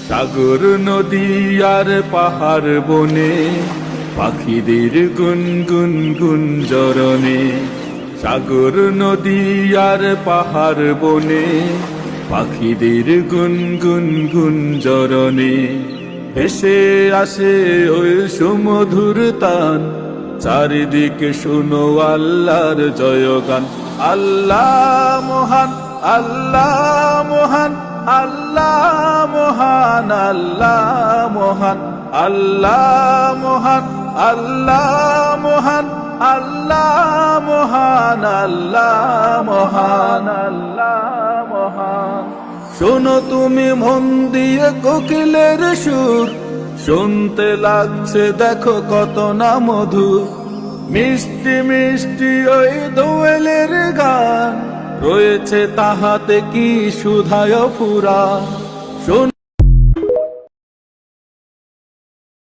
সাগর নদী আর পাহাড় বনে পাখিদের গুনগুন গুঞ্জরণে। সাগর নদী আর পাহাড় বনে পাখিদের গুনগুন গুঞ্জরণে। ভেসে আসে ওই সুমধুর তান, চারিদিকে শুনো আল্লাহর জয়গান। আল্লাহ মহান, আল্লাহ মহান, আল্লাহ মহান, আল্লাহ মহান, আল্লাহ মহান, আল্লাহ মহান, আল্লাহ মহান, আল্লাহ মহান, আল্লাহ মহান। শোনো তুমি মন দিয়ে কোকিলের সুর, শুনতে লাগছে দেখো কত না মধুর। মিষ্টি মিষ্টি ওই দোয়েলের গান, রয়েছে তাহাতে কি সুধায় ফুরা।